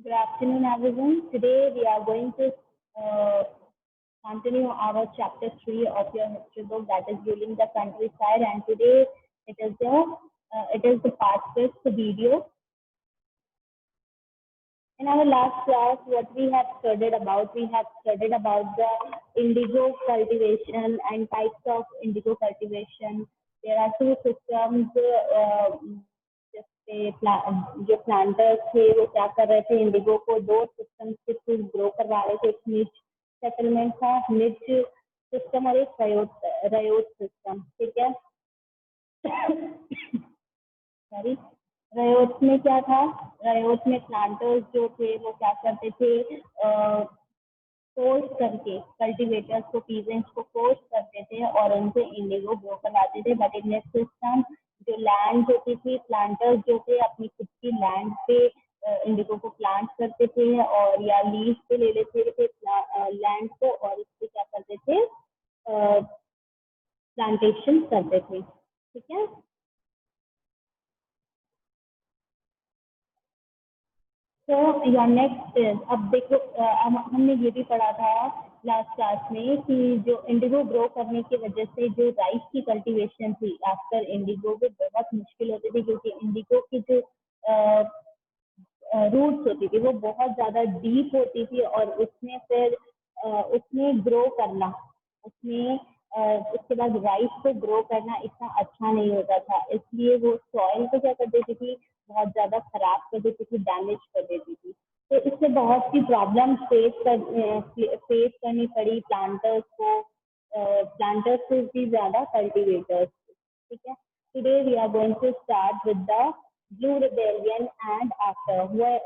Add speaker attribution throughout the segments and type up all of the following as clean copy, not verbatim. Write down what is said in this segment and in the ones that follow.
Speaker 1: Good afternoon, everyone. Today we are going to uh, continue our chapter 3 of your history book, that is ruling the countryside. And today it is the part 6 video. In our last class, what we have studied about, the indigo cultivation and types of indigo cultivation. There are two systems. जो planters थे वो क्या कर रहे थे, Indigo को दो system के थ्रू ग्रो करवा रहे थे. एक निच सेटलमेंट था, निच सिस्टम, और एक रयोट सिस्टम. ठीक है. सॉरी. रयोट में क्या था? रयोट में प्लांटर्स जो थे वो क्या करते थे, फोर्स करके कल्टीवेटर्स को, पीजेंट्स को फोर्स करते थे और उनसे इंडिगो ग्रो करवाते थे. बट इन सिस्टम जो लैंड होती थी, प्लांटर्स जो थे अपनी खुद की लैंड पे इंडिगो को प्लांट करते थे और या लीज पे ले लेते थे लैंड को और उससे क्या करते थे, प्लांटेशन करते थे. ठीक है. तो योर नेक्स्ट इज, अब देखो हमने ये भी पढ़ा था लास्ट क्लास में कि जो इंडिगो ग्रो करने की वजह से जो राइस की कल्टीवेशन थी आफ्टर इंडिगो वो बहुत मुश्किल होती थी, क्योंकि इंडिगो की जो रूट्स होती थी वो बहुत ज्यादा डीप होती थी और उसमें फिर उसमें ग्रो करना, उसमें उसके बाद राइस को ग्रो करना इतना अच्छा नहीं होता था. इसलिए वो सॉइल को क्या कर देती थी, बहुत ज्यादा खराब कर देती थी, डैमेज कर देती थी. तो इससे बहुत सी प्रॉब्लम फेस करनी पड़ी प्लांटर्स को, प्लांटर्स से भी ज्यादा कल्टीवेटर्स. ठीक है. Today we are going to start with the Blue Rebellion and after.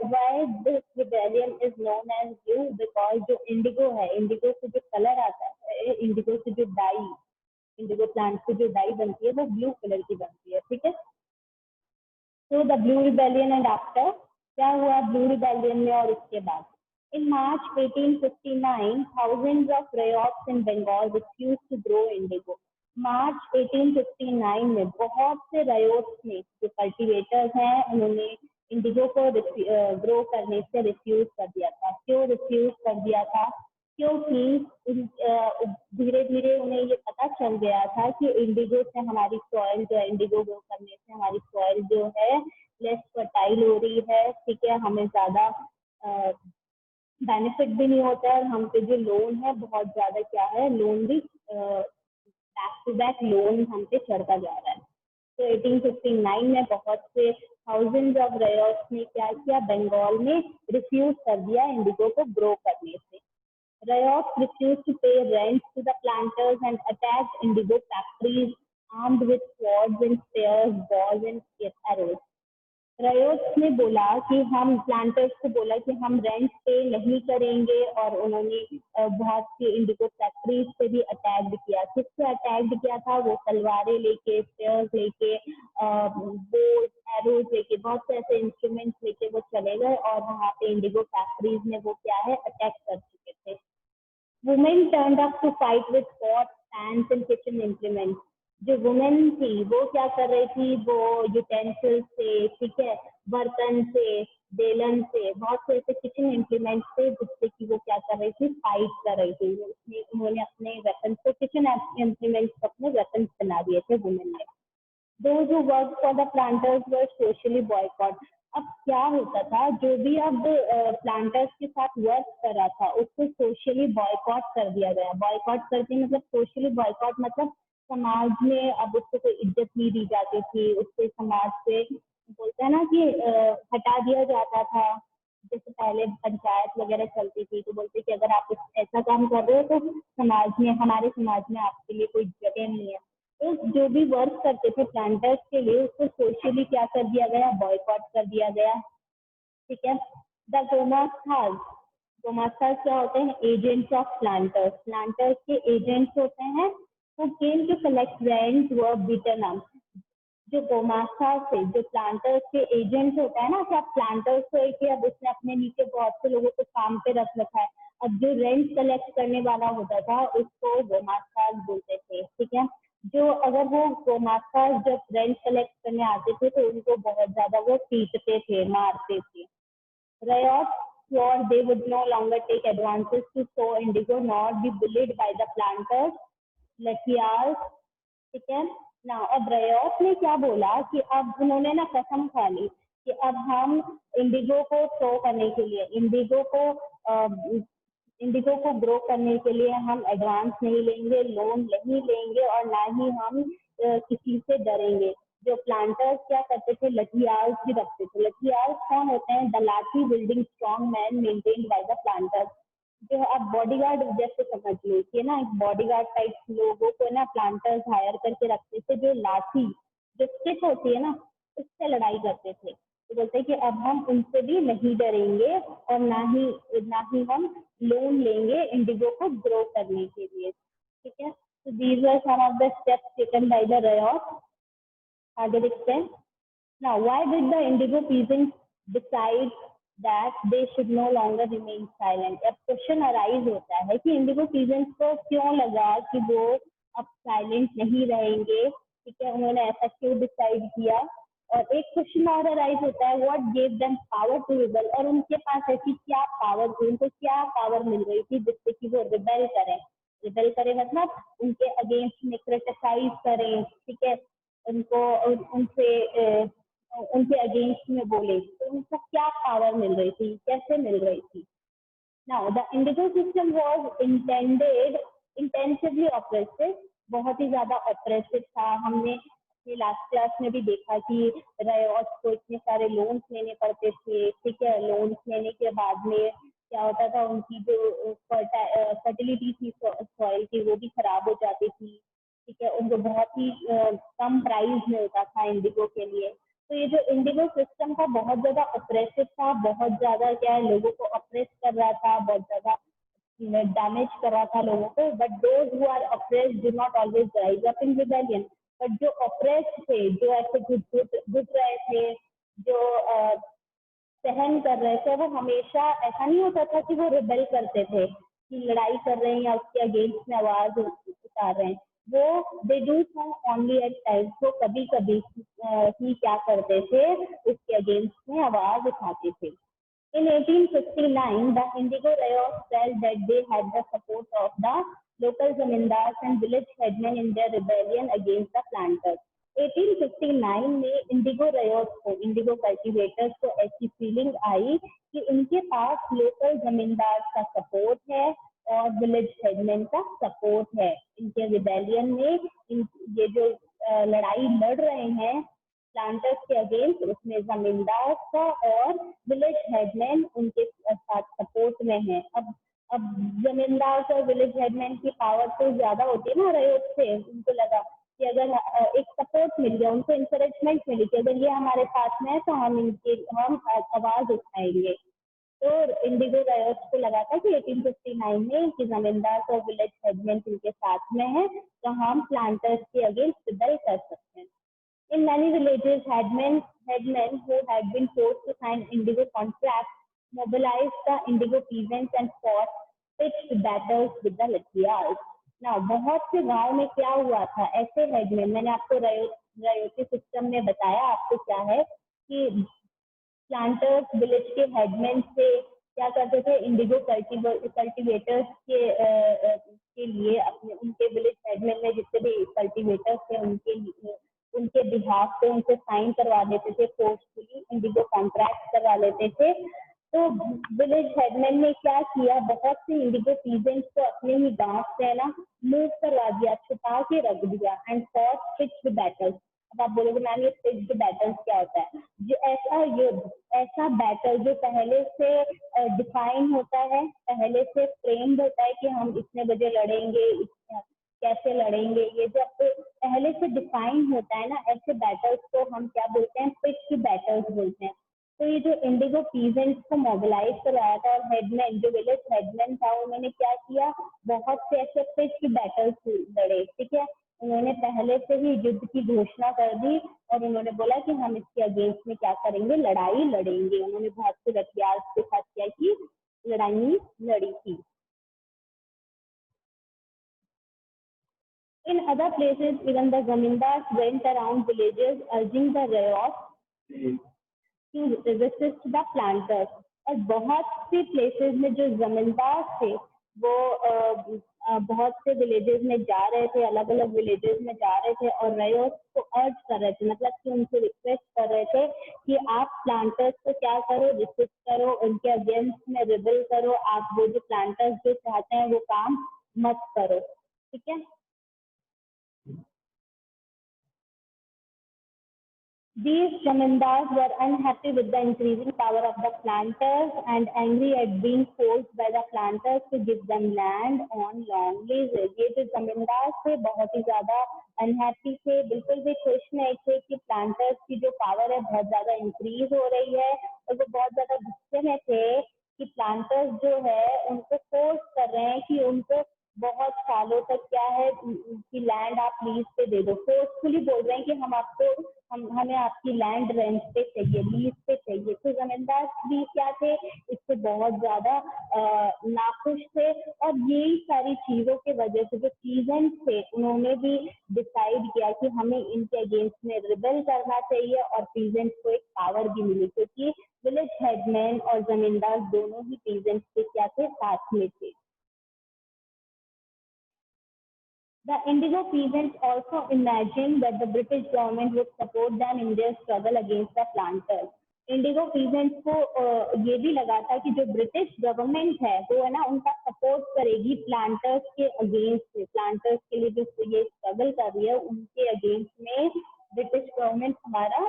Speaker 1: Why this rebellion is known as blue? Because जो इंडिगो है, इंडिगो से जो कलर आता है, इंडिगो से जो डाई, इंडिगो प्लांट से जो डाई बनती है वो ब्लू कलर की बनती है. ठीक है. तो the blue rebellion and after, क्या हुआ ब्लू रिबेलियन में और उसके बाद? In March 1859, thousands of ryots in Bengal refused to grow indigo. मार्च 1859 में बहुत से रयोट्स ने, जो कल्टीवेटर्स हैं, उन्होंने इंडिगो को ग्रो करने से रिफ्यूज कर दिया था. क्यों रिफ्यूज कर दिया था? क्योंकि धीरे धीरे उन्हें ये पता चल गया था कि इंडिगो से हमारी सॉइल जो है, इंडिगो ग्रो करने से हमारी सॉइल जो है लेस फर्टाइल हो रही है. ठीक है. हमें ज्यादा बेनिफिट भी नहीं होता है. हम पे जो लोन है बहुत ज्यादा क्या है, लोन भी बैक टू बैक लोन हम पे चढ़ता जा रहा है. तो 1859 में बहुत से थाउजेंड्स ऑफ रयोट्स ने क्या किया, बंगाल में रिफ्यूज कर दिया इंडिगो को ग्रो करने से. Riots refused to pay rent to the planters and attacked indigo factories armed with swords and spears, bows and arrows. रयोट्स ने बोला कि हम प्लांटर्स को बोला कि हम रेंट पे नहीं करेंगे और उन्होंने बहुत सी इंडिगो फैक्ट्रीज पे भी अटैक किया. किससे अटैक किया था? वो तलवारें लेके, स्पेयर्स लेके, बोज, एरोज लेके, बहुत से ऐसे इंस्ट्रूमेंट्स लेके वो चले गए और वहाँ पे इंडिगो फैक्ट्रीज में वो क्या है, अटैक कर चुके थे. Women turned up to fight with pot, pans and kitchen implements. जो वुमेन थी वो क्या कर रही थी, वो यूटेंसिल्स से, ठीक है, बर्तन से, बेलन से, बहुत से ऐसे किचन इम्प्लीमेंट्स थे जिससे कि वो क्या कर रही थी, फाइट कर रही थी. उन्होंने अपने वेपन्स को, किचन इम्प्लीमेंट्स को अपने वेपन्स बना दिए थे वुमेन ने. Those who worked for the planters were socially boycott. अब क्या होता था, जो भी अब प्लांटर्स के साथ वर्क कर रहा था उसको सोशली बॉयकॉट कर दिया गया. बॉयकॉट करके मतलब, सोशली बॉयकॉट मतलब समाज में अब उसको कोई इज्जत नहीं दी जाती थी, उससे समाज से बोलते हैं ना कि हटा दिया जाता था. जैसे पहले पंचायत वगैरह चलती थी तो बोलते कि अगर आप ऐसा काम कर रहे हो तो समाज में, हमारे समाज में आपके लिए कोई जगह नहीं है. तो जो भी वर्क करते थे प्लांटर्स के लिए उसको सोशली क्या कर दिया गया, बॉयकॉट कर दिया गया. ठीक है. द गोमास्तास, गोमास्तास क्या होते हैं? Agents of planters. प्लांटर्स के एजेंट्स होते हैं. वो केम टू कलेक्ट रेंट व बिटन अप. जो गोमास्ता से, जो प्लांटर्स के एजेंट होता है ना, क्या प्लांटर्स को एक ही, अब उसने अपने नीचे बहुत से लोगों को काम पे रख रखा है, अब जो रेंट कलेक्ट करने वाला होता था उसको गोमास्ता बोलते थे. ठीक है. जो अगर वो गोमास्ता जब रेंट कलेक्ट करने आते थे तो उनको बहुत ज्यादा वो पीटते थे, मारते थे. Riot swore they would no longer take advances to sow indigo nor be bullied by the planters, Lathiars, ठीक है ना। अब रयोट ने क्या बोला कि अब उन्होंने ना कसम खा ली कि अब हम इंडिगो को शो करने के लिए, इंडिगो को ग्रो करने के लिए हम एडवांस नहीं लेंगे, लोन नहीं लेंगे और ना ही हम किसी से डरेंगे। जो प्लांटर्स क्या करते थे, लठियाल्स भी रखते थे। लठियाल्स कौन होते हैं? द लाठी building strong man maintained by the planters. जो आप बॉडीगार्ड जैसे समझ लीजिए ना, एक बॉडीगार्ड टाइप लोगों को ना प्लांटर्स हायर करके रखते थे, जो लाठी जो स्टिक होती है ना उससे लड़ाई करते थे। तो बोलते हैं कि अब हम उनसे भी नहीं डरेंगे और ना ही हम लोन लेंगे इंडिगो को ग्रो करने के लिए, ठीक है। तो these are some of the steps taken by the riot. आगे देखते हैं। Now, why did the indigo peasants decide that they should no longer remain silent? अब क्वेश्चन अराइज होता है कि इंडिगो पीजेंट्स को क्यों लगा कि वो अब साइलेंट नहीं रहेंगे, ठीक है, उन्होंने ऐसा क्यों डिसाइड किया। और एक क्वेश्चन और अराइज होता है, what gave them power to rebel, और उनके पास ऐसी क्या पावर थी, उनको क्या पावर मिल रही थी जिससे कि वो रिबेल करें। रिबेल करें मतलब उनके अगेंस्ट में क्रिटिसाइज करें, ठीक है, उनको उनके अगेंस्ट में बोले। तो उनको क्या पावर मिल रही थी, कैसे मिल रही थी। Now the Indigo system was intensively oppressive, बहुत ही ज्यादा ऑपरेसिव था। हमने अपनी लास्ट क्लास में भी देखा कि रयोट को इतने सारे लोन्स लेने पड़ते थे, ठीक है। लोन्स लेने के बाद में क्या होता था, उनकी जो फर्टिलिटी थी सॉइल की वो भी खराब हो जाती थी, ठीक है। उनको बहुत ही कम प्राइस मिलता था इंडिगो के लिए। तो ये जो इंडिगो सिस्टम था बहुत ज्यादा ऑपरेसिव था, बहुत ज्यादा क्या है लोगों को ऑपरेस कर रहा था, बहुत ज्यादा डैमेज कर रहा था लोगों को। But those who are oppressed do not always rise up in rebellion. But जो ऑपरेस्ड थे, जो ऐसे घुट रहे थे, जो सहन कर रहे थे, वो हमेशा ऐसा नहीं होता था कि वो रिबेल करते थे कि लड़ाई कर रहे हैं या उसके अगेंस्ट में आवाज उतार रहे हैं। वो they do so only at times, वो कभी कभी ही क्या करते थे, उसके अगेंस्ट में आवाज उठाते थे। In 1859, the Indigo Riots felt that they had the support of the local zamindars and village headmen in their rebellion against the planters. 1859 में इंडिगो रयोट्स को, इंडिगो कल्टीवेटर्स को ऐसी फीलिंग आई कि इनके पास लोकल जमींदार का सपोर्ट है और विलेज हेडमैन का सपोर्ट है इनके रिबेलियन में। ये जो लड़ाई लड़ रहे हैं प्लांटर्स के अगेंस्ट, उसमें जमींदार का और विलेज हेडमैन उनके साथ सपोर्ट में है। अब जमींदार और विलेज हेडमैन की पावर तो ज्यादा होती है ना रयोट से। उनको लगा कि अगर एक सपोर्ट मिल गया, उनको इंकरेजमेंट मिली कि अगर ये हमारे पास में है तो हम आवाज उठाएंगे। तो इंडिगो रयोट्स को लगा था कि 1859 में कि जमींदार और विलेज हेडमैन इनके साथ में है तो हम प्लांटर्स के अगेंस्ट रिबेल कर सकते हैं। In many villages, headmen who had been forced to sign indigo contracts mobilized the indigo peasants and fought pitched battles with the Lathials. Now, बहुत से गांव में क्या हुआ था, ऐसे हेडमैन, मैंने आपको रयोटी सिस्टम में बताया आपको क्या है कि प्लांटर्स विलेज के हेडमैन से क्या करते थे, इंडिगो कल्टीवेटर्स के लिए अपने उनके विलेज हेडमैन में जितने भी कल्टीवेटर्स थे उनके बिहाफ पे उनसे साइन करवा देते थे, फोर्सफुली इंडिगो कॉन्ट्रैक्ट करवा लेते थे। तो विलेज हेडमैन ने क्या किया, बहुत से इंडिगो पीजेंट्स को अपने ही गांव से ना मूव करवा दिया, छुपा के रख दिया एंड फॉट फिक्स्ड बैटल्स। अब आप बोलोगे मैम ये फिक्स्ड बैटल्स क्या होता है? जो ऐसा युद्ध, ऐसा बैटल जो पहले से डिफाइन होता है, पहले से फ्रेम्ड होता है कि हम इतने बजे लड़ेंगे, कैसे लड़ेंगे, ये जब पहले से डिफाइन होता है ना, ऐसे बैटल्स को हम क्या बोलते हैं, फिक्स्ड बैटल्स बोलते हैं। तो ये जो इंडिगो पीजेंट्स को मोबिलाइज करवाया था और हेडमैन जो विलेज हेडमैन था उन्होंने क्या किया, बहुत से ऐसे फिक्स्ड बैटल्स लड़े, ठीक है। उन्होंने पहले से ही युद्ध की घोषणा कर दी और उन्होंने बोला कि हम इसके अगेंस्ट में क्या करेंगे, लड़ाई लड़ेंगे। उन्होंने बहुत से हथियार के साथ क्या की, लड़ाई लड़ी थी। In other places, even the zamindars went around villages urging the riots to resist the planters. और बहुत सी प्लेसेस में जो जमींदार थे वो बहुत से विलेजेस में जा रहे थे, अलग अलग विलेजेस में जा रहे थे और रयोट को अर्ज कर रहे थे, मतलब कि उनसे रिक्वेस्ट कर रहे थे कि आप प्लांटर्स को क्या करो, रिसिस्ट करो, उनके अगेंस्ट में रिबेल करो, आप वो जो प्लांटर्स जो चाहते हैं वो काम मत करो, ठीक है। These zamindars were unhappy with the increasing power of the planters and angry at being forced by the planters to give them land on long leases. ये जो जमींदार थे बहुत ही ज्यादा अनहैप्पी थे, बिल्कुल भी खुश नहीं थे कि प्लांटर्स की जो पावर है बहुत ज्यादा इंक्रीज हो रही है, और वो बहुत ज्यादा गुस्से में थे कि प्लांटर्स जो है उनको फोर्स कर रहे हैं कि उनको बहुत सालों तक क्या है कि लैंड आप लीज पे दे दो, फोर्सफुली बोल रहे हैं कि हम आपको हमें आपकी लैंड रेंट पे चाहिए, लीज पे चाहिए। तो जमींदार भी क्या थे, इससे बहुत ज्यादा नाखुश थे, और यही सारी चीजों की वजह से जो पीजेंट्स थे उन्होंने भी डिसाइड किया कि हमें इनके अगेंस्ट में रिबेल करना चाहिए, और पीजेंट्स को एक पावर भी मिली, क्योंकि विलेज हेडमैन और जमींदार दोनों ही पीजेंट्स के क्या थे, साथ में थे। The Indigo peasants also imagined that the British government would support them in their struggle against the planters. Indigo peasants को ये भी लगा था कि जो ब्रिटिश गवर्नमेंट है वो है ना उनका सपोर्ट करेगी प्लांटर्स के अगेंस्ट, प्लांटर्स के लिए जो ये स्ट्रगल कर रही है उनके अगेंस्ट में ब्रिटिश गवर्नमेंट हमारा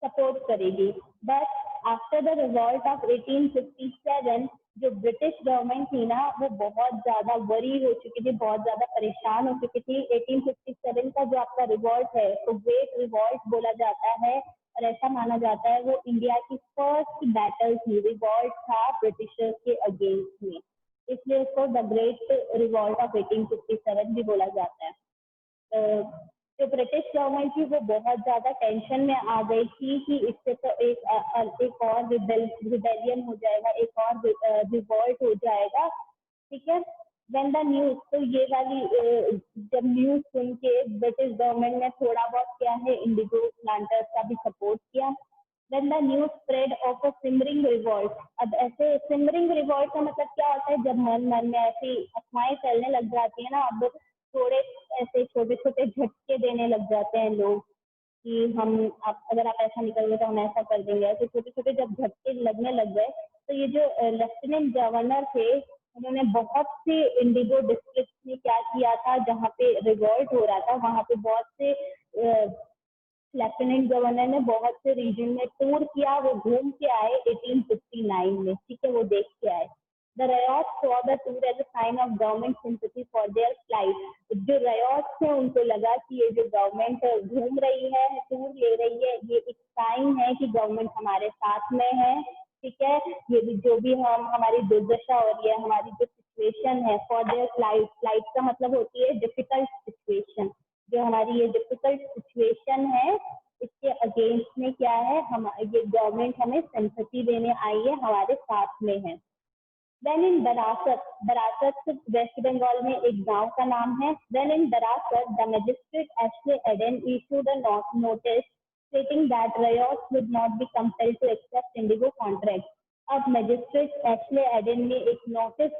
Speaker 1: सपोर्ट करेगी। But after the revolt of 1857 जो ब्रिटिश गवर्नमेंट थी ना वो बहुत ज्यादा वरी हो चुकी थी, बहुत ज्यादा परेशान हो चुकी थी। 1857 का जो आपका रिवॉल्ट है तो ग्रेट रिवॉल्ट बोला जाता है, और ऐसा माना जाता है वो इंडिया की फर्स्ट बैटल थी, रिवॉल्ट था ब्रिटिशर्स के अगेंस्ट में, इसलिए उसको द ग्रेट रिवॉल्ट ऑफ 1857 भी बोला जाता है। जो ब्रिटिश गवर्नमेंट थी वो बहुत ज्यादा टेंशन में आ गई थी कि इससे तो एक और रिबेलियन हो जाएगा, एक और रिवॉल्ट हो जाएगा, ठीक है। व्हेन द न्यूज, तो ये वाली जब न्यूज सुन के ब्रिटिश गवर्नमेंट ने थोड़ा बहुत क्या है इंडिगो प्लांटर्स का भी सपोर्ट किया। When the news spread of a simmering revolt, अब ऐसे सिमरिंग रिवॉल्ट का मतलब क्या होता है, जब मन मन में ऐसी अफवाहें फैलने लग जाती है ना, अब थोड़े ऐसे छोटे छोटे झटके देने लग जाते हैं लोग कि हम अगर आप ऐसा निकलोगे तो हम ऐसा कर देंगे, ऐसे छोटे छोटे जब झटके लगने लग गए तो ये जो लेफ्टिनेंट गवर्नर थे उन्होंने बहुत से इंडिगो डिस्ट्रिक्ट में क्या किया था, जहाँ पे रिवॉल्ट हो रहा था वहां पे बहुत से लेफ्टिनेंट गवर्नर ने बहुत से रीजन में टूर किया, वो घूम के आए 1859 में, ठीक है, वो देख के आए। The riots saw the tour as a sign of government sympathy for their plight. जो riots थे उनको लगा कि ये जो गवर्नमेंट घूम रही है, टूर ले रही है, ये एक साइन है कि गवर्नमेंट हमारे साथ में है, ठीक है। ये भी जो भी हम हमारी दुर्दशा हो रही है, हमारी जो सिचुएशन है, फॉर देयर फ्लाइट, फ्लाइट का मतलब होती है डिफिकल्ट सिचुएशन, जो हमारी ये डिफिकल्ट सिचुएशन है इसके अगेंस्ट में क्या है, हम ये गवर्नमेंट हमें सिंपैथी देने आई है, हमारे साथ में है। देन इन बरासत, बरासत वेस्ट बंगाल में एक गांव का नाम है। Then in Barasat the magistrate Ashley Eden issued a notice stating that riots would not be compelled to accept indigo contracts. अब मजिस्ट्रेट एशले एडन ने एक नोटिस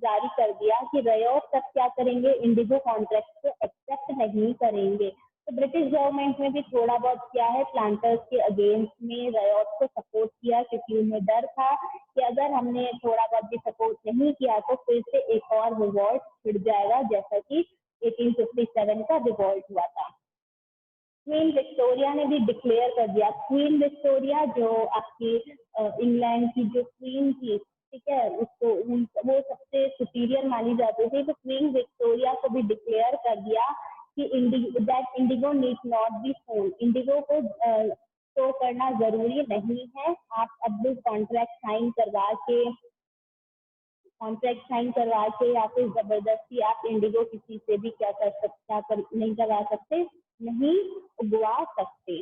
Speaker 1: जारी कर दिया कि रयोट तक क्या करेंगे, इंडिगो कॉन्ट्रैक्ट को एक्सेप्ट नहीं करेंगे। तो ब्रिटिश गवर्नमेंट ने भी थोड़ा बहुत क्या है प्लांटर्स के अगेंस्ट में रयोट को सपोर्ट किया, क्योंकि उन्हें डर था कि अगर हमने थोड़ा बहुत भी सपोर्ट नहीं किया तो फिर से एक और रिवॉल्ट छिड़ जाएगा, जैसा कि 1857 का रिवॉल्ट हुआ था। क्वीन विक्टोरिया ने भी डिक्लेयर कर दिया, क्वीन विक्टोरिया जो आपकी इंग्लैंड की जो क्वीन थी, ठीक है, उसको वो सबसे सुपीरियर मानी जाती थी, तो क्वीन विक्टोरिया को भी डिक्लेयर कर दिया कि Indigo need not be sold, Indigo को शो करना जरूरी नहीं है, आप अब भी कॉन्ट्रैक्ट साइन करवा के या फिर जबरदस्ती आप इंडिगो किसी से भी क्या कर सकते, नहीं करवा सकते, नहीं उगवा सकते।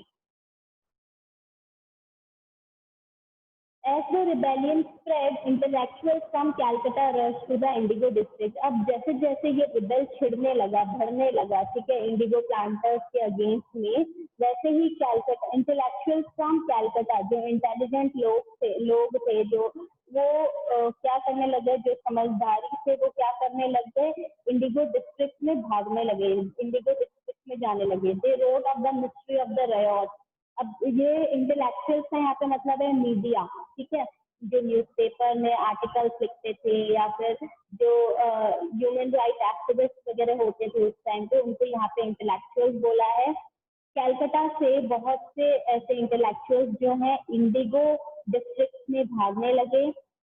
Speaker 1: As the rebellion spread, intellectuals from Calcutta rushed to the indigo district. अब जैसे जैसे ये रिबेल छिड़ने लगा, बढ़ने लगा, ठीक है, इंडिगो प्लांटर्स के अगेंस्ट में, वैसे ही कैलकटा इंटेलेक्चुअल्स फ्रॉम कैलकटा, जो इंटेलिजेंट लोग थे जो वो क्या करने लगे, जो समझदारी थे वो क्या करने लग गए, इंडिगो डिस्ट्रिक्ट में भागने लगे, इंडिगो डिस्ट्रिक्ट में जाने लगे. They wrote of the mystery of the riot. अब ये इंटेलेक्चुअल्स का यहाँ पे मतलब है मीडिया, ठीक है, जो न्यूज़पेपर में आर्टिकल्स लिखते थे या फिर जो ह्यूमन राइट एक्टिविस्ट वगैरह होते थे उस टाइम पे, उनको यहाँ पे इंटेलेक्चुअल्स बोला है. कैलकाटा से बहुत से ऐसे इंटेलेक्चुअल्स जो हैं इंडिगो डिस्ट्रिक्ट में भागने लगे.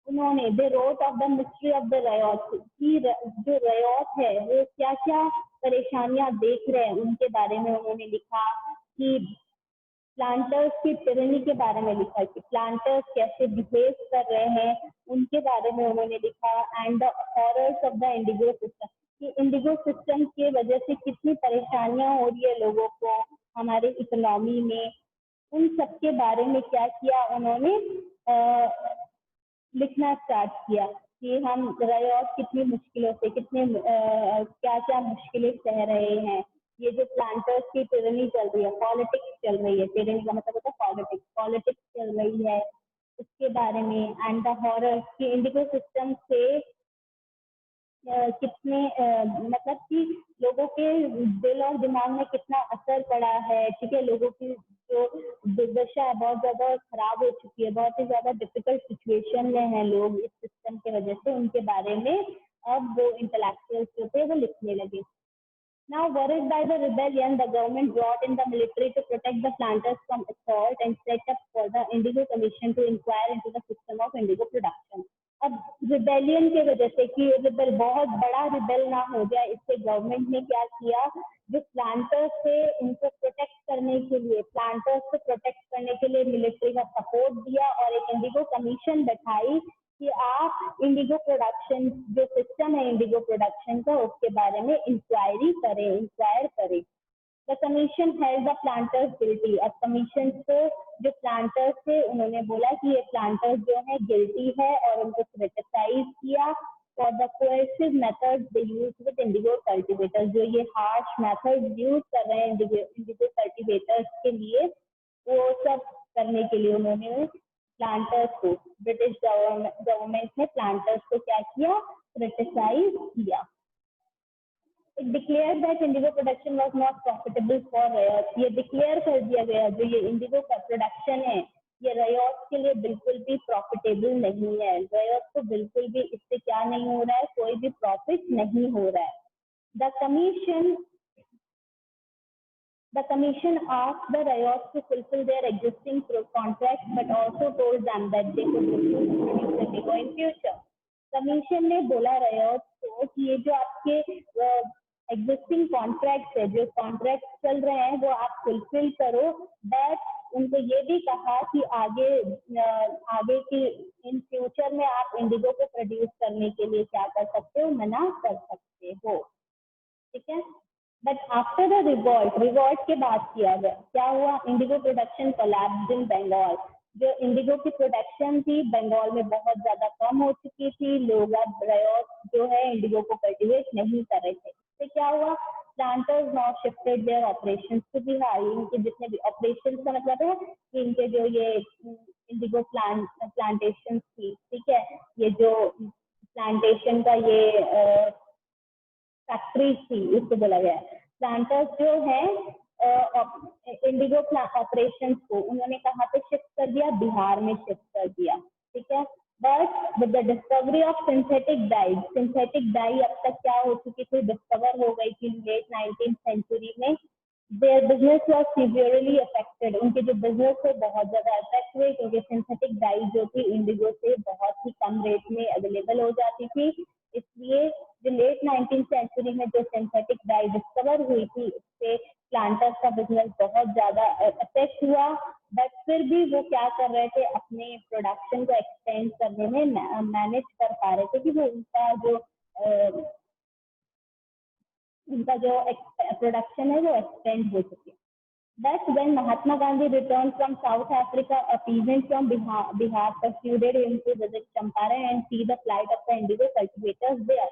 Speaker 1: उन्होंने the rot of the mystery of the riot की, जो रयोट है वो क्या क्या परेशानियां देख रहे हैं उनके बारे में उन्होंने लिखा. कि प्लांटर्स की टिरनी के बारे में लिखा, कि प्लांटर्स कैसे बिहेव कर रहे हैं उनके बारे में उन्होंने लिखा. And the horrors of the Indigo system, कि इंडिगो सिस्टम की वजह से कितनी परेशानियां हो रही है लोगों को हमारे इकोनॉमी में, उन सब के बारे में क्या किया उन्होंने लिखना स्टार्ट किया. कि हम रयोट कितनी मुश्किलों से, कितने क्या क्या मुश्किलें सह रहे हैं, ये जो प्लांटर्स की टिरनी चल रही है, पॉलिटिक्स चल रही है, टिरनी का मतलब होता है पॉलिटिक्स, पॉलिटिक्स चल रही है उसके बारे में. एंड द हॉरर की इंडिगो सिस्टम से कितने मतलब कि लोगों के दिल और दिमाग में कितना असर पड़ा है, ठीक है, लोगों की जो दुर्दशा है बहुत ज्यादा खराब हो चुकी है, बहुत ही ज्यादा डिफिकल्ट सिचुएशन में है लोग इस सिस्टम की वजह से, उनके बारे में अब वो इंटेलेक्चुअल्स जो थे वो लिखने लगे. Now, worried by the rebellion, the government brought in the military to protect the planters from assault and set up for the Indigo Commission to inquire into the system of indigo production. अब rebellion के वजह से कि rebel बहुत बड़ा rebel ना हो जाए, इससे गवर्नमेंट ने क्या किया, जो प्लांटर्स थे उनको प्रोटेक्ट करने के लिए, प्लांटर्स को प्रोटेक्ट करने के लिए मिलिट्री का सपोर्ट दिया और एक इंडिगो कमीशन बैठाई कि आप इंडिगो प्रोडक्शन जो सिस्टम है इंडिगो प्रोडक्शन का उसके बारे में इंक्वायर करें. The commission held the planters guilty. अब कमीशन को जो प्लांटर्स थे उन्होंने बोला कि ये प्लांटर्स जो है गिल्टी है और उनको क्रिटिसाइज किया for the cohesive methods they use with Indigo cultivators. जो ये हार्श मेथड्स यूज कर रहे हैं इंडिगो कल्टिवेटर्स के लिए, वो सब करने के लिए उन्होंने प्लांटर्स को, ब्रिटिश गवर्नमेंट ने प्लांटर्स को क्या किया, क्रिटिसाइज किया. It declared that indigo production was not profitable for ryots. ये डिक्लेयर कर दिया गया जो ये इंडिगो का प्रोडक्शन है ये रयोट्स के लिए बिल्कुल भी प्रॉफिटेबल नहीं है. रयोट्स को बिल्कुल भी इससे क्या नहीं हो रहा है, कोई भी प्रॉफिट नहीं हो रहा है. The commission asked the ryots to fulfill their existing contracts but also told them that they could refuse to produce indigo in future. Commission ने बोला रयोट्स को कि ये जो आपके एग्जिस्टिंग कॉन्ट्रैक्ट है, जो कॉन्ट्रैक्ट चल रहे हैं वो आप फुलफिल करो, बट उनको ये भी कहा कि आगे की इन फ्यूचर में आप इंडिगो को प्रोड्यूस करने के लिए क्या कर सकते हो, मना कर सकते हो. ठीक है. बट आफ्टर द रिवॉल्ट के बाद क्या हुआ, इंडिगो प्रोडक्शन कोलैप्स्ड इन बंगाल. जो इंडिगो की प्रोडक्शन थी बंगाल में बहुत ज्यादा कम हो चुकी थी, लोग अब रयोट जो है इंडिगो को कल्टिवेट नहीं कर रहे थे. तो क्या हुआ, planters now shifted their operations to Bihar. इनके जितने भी ऑपरेशंस का मतलब है कि इनके जो ये इंडिगो प्लांटेशन थी, ठीक है, ये जो प्लांटेशन का ये फैक्ट्री थी उसको बोला गया. प्लांटर्स जो है इंडिगो ऑपरेशंस को उन्होंने कहाँ पे शिफ्ट कर दिया, बिहार में शिफ्ट कर दिया. ठीक है. But with the discovery of synthetic die अब तक क्या हो चुकी थी, डिस्कवर हो गई थी लेट 19th सेंचुरी में. Their business was severely affected. उनके जो बिजनेस थे बहुत ज्यादा अफेक्ट हुए क्योंकि सिंथेटिक डाई जो थी इंडिगो से बहुत ही कम रेट में अवेलेबल हो जाती थी. इसलिए जो लेट 19th सेंचुरी में जो सिंथेटिक डाई डिस्कवर हुई थी उससे प्लांटर्स का बिजनेस बहुत ज्यादा अफेक्ट हुआ. बट फिर भी वो क्या कर रहे थे, अपने प्रोडक्शन को एक्सटेंड करने में मैनेज कर पा रहे थे कि वो उनका जो प्रोडक्शन है वो एक्सटेंड हो सके. Thus, when Mahatma Gandhi returned from South Africa, a peasant from Bihar persuaded him to visit Champaran and see the plight of the indigo cultivators there.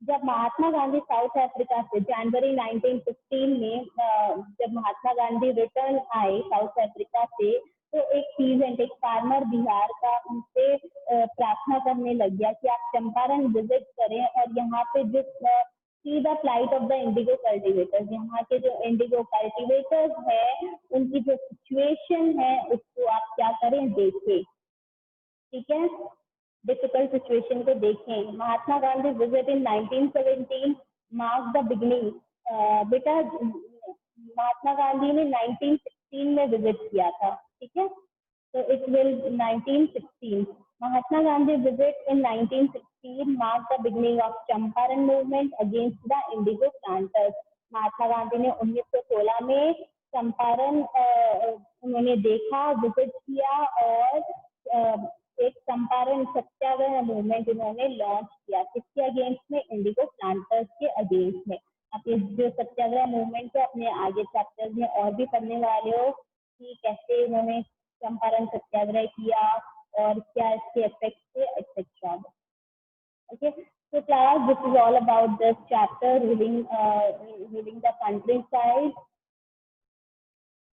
Speaker 1: जब महात्मा गांधी साउथ अफ्रीका से जनवरी 1915 में जब महात्मा गांधी रिटर्न आए south Africa से, तो एक peasant, एक farmer Bihar का उनसे प्रार्थना करने लग गया कि आप चंपारण विजिट करें और यहाँ पे जो see the flight of the Indigo cultivators, यहाँ के जो इंडिगो कल्टिवेटर्स है उनकी जो सिचुएशन है उसको आप क्या करें, देखें। ठीक है, डिफिकल्ट सिचुएशन को देखें। Mahatma Gandhi visit in 1917 mark the beginning. बेटा महात्मा गांधी ने 1916 में विजिट किया था, ठीक है, तो it will 1916। Mahatma Gandhi visit in 1916 marked the beginning of Champaran movement against the indigo planters. Mahatma Gandhi ने 1916 में चंपारण उन्होंने देखा, विजिट किया और एक चंपारण सत्याग्रह मूवमेंट उन्होंने लॉन्च किया। किसके अगेंस्ट में? इंडिगो प्लांटर्स के अगेंस्ट में। आप इस जो सत्याग्रह मूवमेंट है अपने आगे चैप्टर्स में और भी पढ़ने वाले हो कि कैसे उन्होंने चंपारण सत्याग्रह किया और क्या इसके इफेक्ट थे, etcetera. Okay, so class, this is all about this chapter, ruling the countryside.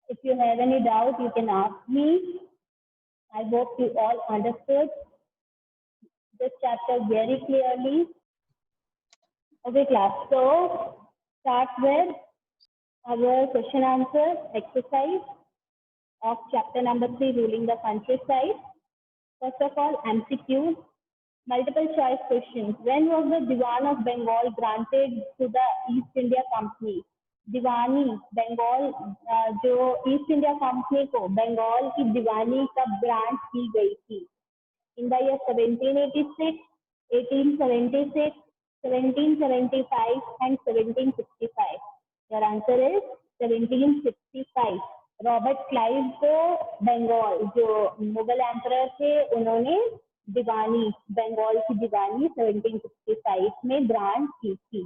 Speaker 1: If you have any doubt, you can ask me. I hope you all understood this chapter very clearly. Okay, class. So start with our question answer exercise of chapter number 3, ruling the countryside. First of all, MCQ, multiple choice questions. When was the Diwan of Bengal granted to the East India Company? दीवानी बंगाल, जो east India company को बंगाल की दीवानी कब grant की गई थी? In the year 1786, 1876, 1775 and 1765. Your answer is 1765. Robert Clive को बंगाल, जो Mughal emperor थे, उन्होंने दीवानी, बंगाल की दीवानी 1765 में ग्रांट की थी।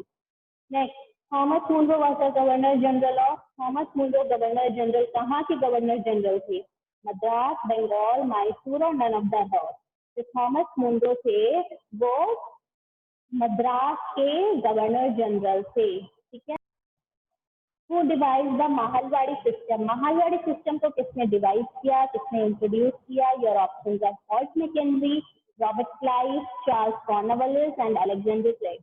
Speaker 1: Next, Thomas Munro was the governor general of. Thomas Munro governor general कहाँ के गवर्नर जनरल थे? मद्रास, बंगाल, मैसूर और नन ऑफ द अबव। जो थॉमस मुनरो थे वो मद्रास के गवर्नर जनरल थे, ठीक है। Who devised the Mahalwadi system? Mahalwari system को किसने डिवाइस किया, किसने इंट्रोड्यूस किया? Your options are Holt Mackenzie, Robert Clive, Charles Cornwallis and Alexander Clegg.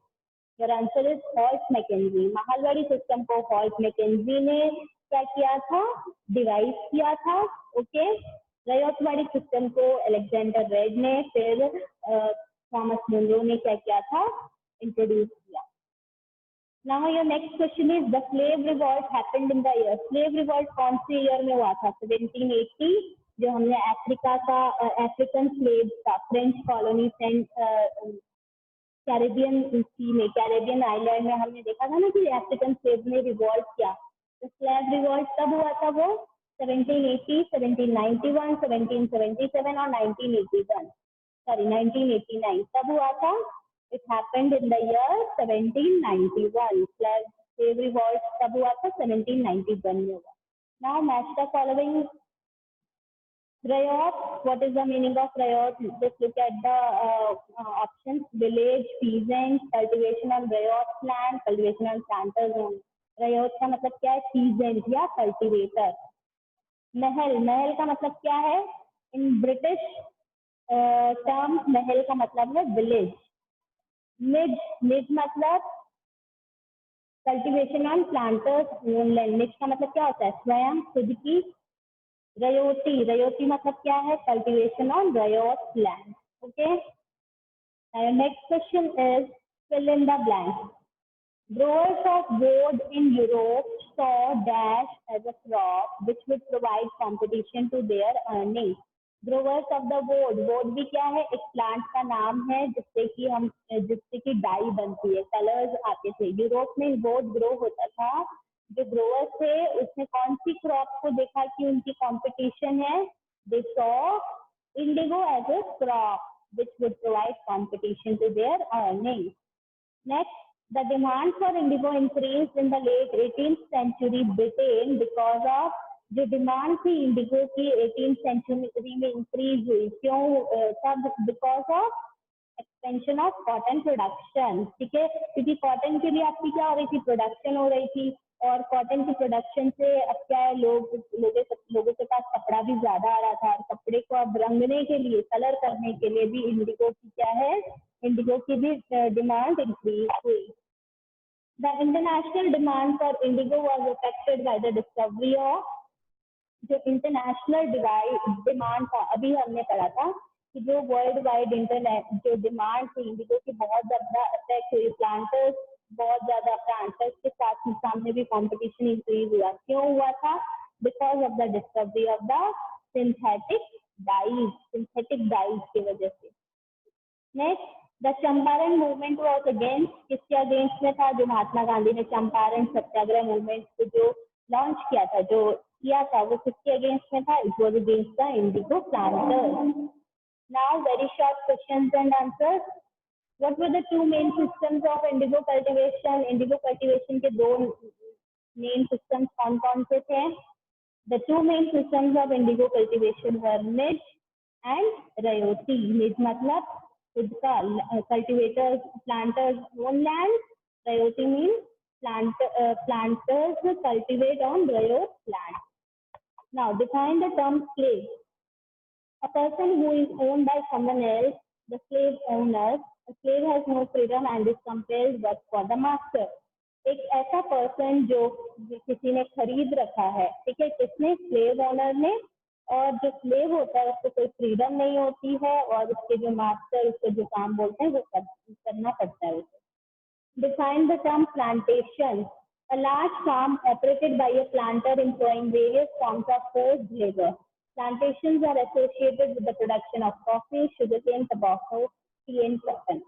Speaker 1: Your answer is Holt Mackenzie. Mahalwari system को हॉल्ट मैकेंजी ने क्या किया था? डिवाइस किया था। ओके, रयोटवाड़ी सिस्टम को अलेक्जेंडर रेड ने, फिर थॉमस मुनरो ने क्या किया था? इंट्रोड्यूस किया। Now your next question is, the slave revolt happened in the year. Slave revolt कौन से ईयर में हुआ था? 1780, जो हमने अफ्रीका का अफ्रीकन स्लेव का फ्रेंच कॉलोनी कैरेबियन सी में, कैरेबियन आइलैंड में हमने देखा था ना कि अफ्रीकन स्लेव ने रिवॉल्ट किया। तो स्लेव रिवॉल्ट कब हुआ था? वो 1780, 1791, 1777 और 1989 तब हुआ था। It happened in the year 1791. Slave revolt कब हुआ था? 1791 में हुआ। Now match the following. Riot, what is the meaning of riot? Just look at the options. Village, peasant, cultivation on riot land, cultivation on planters zone. Riot का मतलब क्या है? Peasant या cultivator. महल, महल का मतलब क्या है? In British term, महल का मतलब है village. निज, निज मतलब कल्टीवेशन ऑन प्लांटर्स लैंड। निज का मतलब क्या होता है? स्वयं, खुद की। रयोटी, रयोटी मतलब क्या है? Cultivation on ryot land. Okay, next question is fill in the blank. Growers of wood in Europe saw dash as a crop which would provide competition to their earnings. Growers of the वोड, वोड भी क्या है? एक plant का नाम है जिससे कि डाई बनती है, कलर्स आते थे। यूरोप में वोड ग्रो होता था। जो ग्रोवर्स थे उसने कौन सी क्रॉप को देखा कि उनकी कंपटीशन है? They saw indigo as a crop which would provide competition to their earnings. Next, the demand for indigo increased in the late 18th century Britain because of जो डिमांड थी इंडिगो की 18th century में increase हुई, क्यों? तब because of expansion of cotton production, ठीक है, क्योंकि कॉटन के लिए आपकी क्या हो रही थी, प्रोडक्शन हो रही थी, और कॉटन की प्रोडक्शन से अब क्या है, लोगों के पास कपड़ा भी ज्यादा आ रहा था, और कपड़े को अब रंगने के लिए, कलर करने के लिए भी इंडिगो की क्या है, इंडिगो की भी डिमांड इंक्रीज हुई। The international demand for Indigo was affected by the discovery of, जो इंटरनेशनल डिमांड था, अभी हमने पढ़ा था कि जो वर्ल्ड वाइड इंटरनेट जो डिमांड थी इंडिगो की बहुत ज्यादा अफेक्ट हुई, प्लांटर्स बहुत ज्यादा, प्लांटर्स के सामने भी कंपटीशन इंक्रीज हुआ, क्यों हुआ था? Because of the discovery of the synthetic dies की वजह से। Next, the Champaran movement was against, किसके अगेंस्ट में था? जो महात्मा गांधी ने चंपारण सत्याग्रह मूवमेंट को जो लॉन्च किया था, जो किया था, वो किसके अगेंस्ट में था? It was against the Indigo planters. Now very short questions and answers. What were the two main systems of indigo cultivation? Indigo cultivation के दो main systems कौन कौन से थे? The two main systems of indigo cultivation were midge and rayoti. Midge मतलब खुद का, cultivators, planters own land. Rayoti means planters cultivate on rayot land. Now define the term slave. A person who is owned by someone else, the slave owner. A slave has no freedom and is compelled work for the master. एक ऐसा person जो किसी ने खरीद रखा है, ठीक है, किसने? स्लेव ओनर ने, और जो स्लेव होता है उसको कोई फ्रीडम नहीं होती है, और उसके जो मास्टर उसको जो काम बोलते हैं वो करना पड़ता है उसे। Define the term plantation. A large farm operated by a planter employing various forms of forced labor. Plantations are associated with the production of coffee, sugarcane, tobacco, tea and cotton.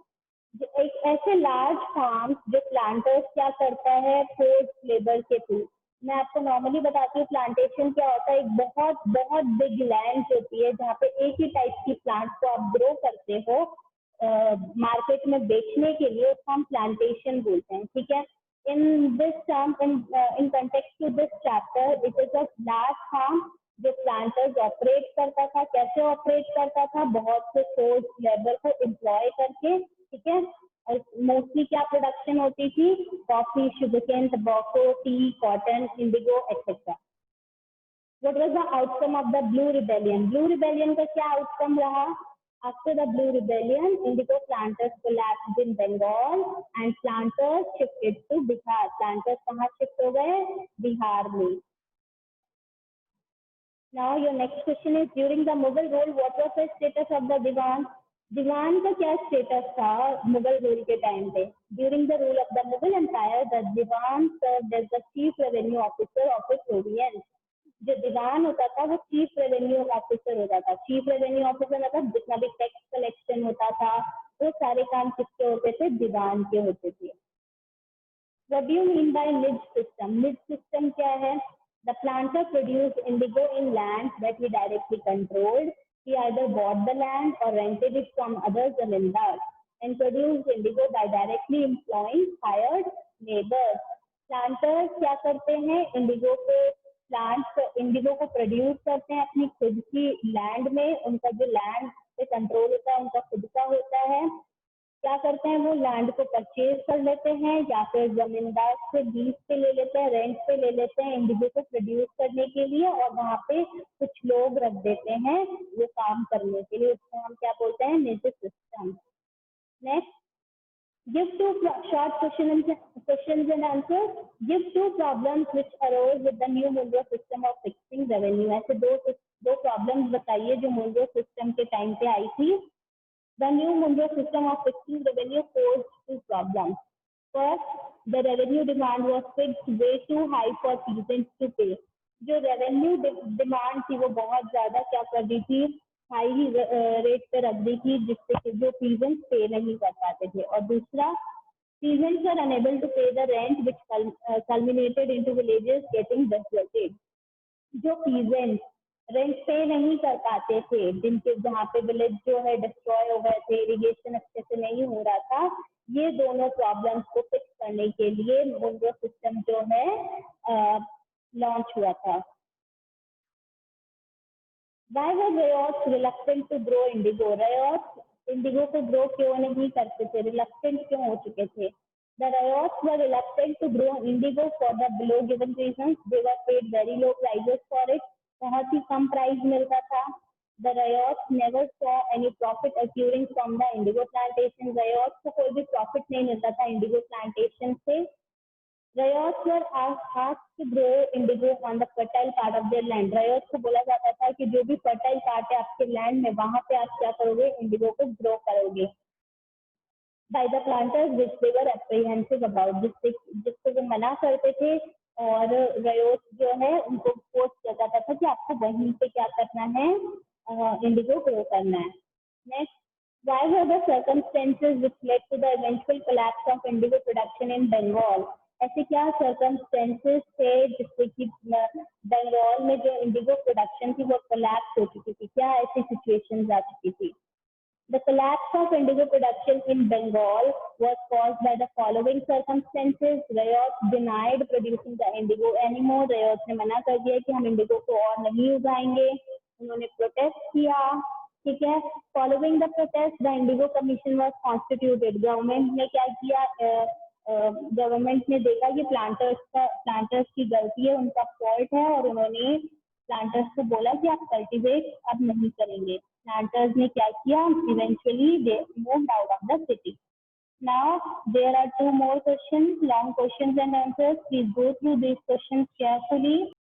Speaker 1: एक ऐसे लार्ज फार्म जो planters क्या करता है, forced labour के through. मैं आपको normally बताती हूँ प्लांटेशन क्या होता है। एक बहुत बहुत बिग लैंड होती है जहाँ पे एक ही टाइप की प्लांट को आप ग्रो करते हो मार्केट में बेचने के लिए, उसको हम प्लांटेशन बोलते हैं, ठीक है। In this term, in context to this chapter, it is a large farm जो प्लांटर्स ऑपरेट करता था। कैसे ऑपरेट करता था? बहुत से फोर्स लेबर को एम्प्लॉय करके, ठीक है। और मोस्टली क्या प्रोडक्शन होती थी? Coffee, sugarcane, tobacco, T, cotton, Indigo etcetera. What was the outcome of the Blue Rebellion? Blue Rebellion का क्या आउटकम रहा? After the Blue Rebellion, indigo planters collapsed in Bengal and planters shifted to Bihar. Planters कहाँ shift हो गए? बिहार में। Now your next question is, during the Mughal rule, what was the status of the Diwan? दीवान का क्या status था Mughal rule के time पे? During the rule of the Mughal empire, the diwan served as the chief revenue officer of the province. जो दीवान होता था वो chief revenue officer होता था। चीफ रेवेन्यू ऑफिसर मतलब जितना भी टैक्स कलेक्शन होता था वो सारे काम किसके होते थे? दीवान के होते थे। What do you mean by midge system? Midge system क्या है? The planter produced indigo in land that he directly controlled. He either bought the land or rented it from other zamindars and produced indigo by directly employing hired laborers. Planters क्या करते हैं? Indigo को produce करते हैं अपनी खुद की land में। उनका जो लैंड पे कंट्रोल होता है उनका खुद का होता है। क्या करते हैं? वो लैंड को परचेज कर लेते हैं या फिर जमींदार से लीज पे ले लेते हैं, रेंट पे ले लेते हैं इंडिगो को प्रोड्यूस करने के लिए, और वहाँ पे कुछ लोग रख देते हैं वो काम करने के लिए। उसको हम क्या बोलते हैं? मिज system. Next, give two short questions and answers. Give two problems which arose with the new Monroe system of fixing revenue. ऐसे दो प्रॉब्लम्स बताइए जो Monroe सिस्टम के टाइम पे आई थी। The new Monroe system of fixing revenue posed two problems. First, the revenue demand was fixed way too high for peasants to pay. जो revenue demand थी वो बहुत ज्यादा क्या कर दी थी? हाई रेट पे रख दी थी, जिससे जो पीजेंट्स पे नहीं कर पाते थे। और दूसरा, peasants were unable to pay the rent which culminated into villages getting desolated. जो पीजेंट्स रेंट पे नहीं कर पाते थे, जिनके जहाँ पे विलेज जो है डिस्ट्रॉय हो गए थे, इरिगेशन अच्छे से नहीं हो रहा था, ये दोनों प्रॉब्लम्स को फिक्स करने के लिए मोनरो सिस्टम जो है लॉन्च हुआ था। Why were Riots reluctant to grow indigo? Riots Indigo को ग्रो क्यों नहीं करते थे, रिलक्टेंट क्यों हो चुके थे? The riots were reluctant to grow indigo for the below given reasons. They were paid very low prices for it. बहुत ही कम प्राइस मिलता था. The riots never saw any profit accruing from the indigo plantation. Riots को कोई भी profit नहीं मिलता था Indigo plantation से. Riots were asked to grow indigo on the fertile part of their land. Riots को बोला जाता था कि जो भी fertile part है आपके लैंड में, वहां पे आप क्या करोगे, इंडिगो को ग्रो करोगे. By the planters which they were apprehensive about, जिसको वो मना करते थे. और रयोट जो है उनको फोर्स किया जाता था कि आपको वहीं पे क्या करना है, इंडिगो ग्रो करना है. Next, why were the circumstances which led to the eventual collapse of indigo production in Bengal? ऐसे क्या सर्कमस्टेंसेस थे जिससे कि बंगाल में जो इंडिगो प्रोडक्शन थी वो कोलैप्स हो चुकी थी, क्या ऐसी सिचुएशंस आ चुकी थी? The collapse of indigo production in Bengal was caused by the following circumstances. Riots denied producing the indigo anymore. Riots ने मना कर दिया कि हम इंडिगो को और नहीं उगाएंगे. उन्होंने प्रोटेस्ट किया. ठीक है. Following the protest, the Indigo Commission was constituted. Government ने क्या किया, गवर्नमेंट ने देखा कि प्लांटर्स की गलती है, उनका फॉल्ट है, और उन्होंने प्लांटर्स को बोला कि आप कल्टीवेट अब नहीं करेंगे. प्लांटर्स ने क्या किया, eventually they moved out of the city. Now there are two more questions, long questions and answers. Please go through these questions carefully.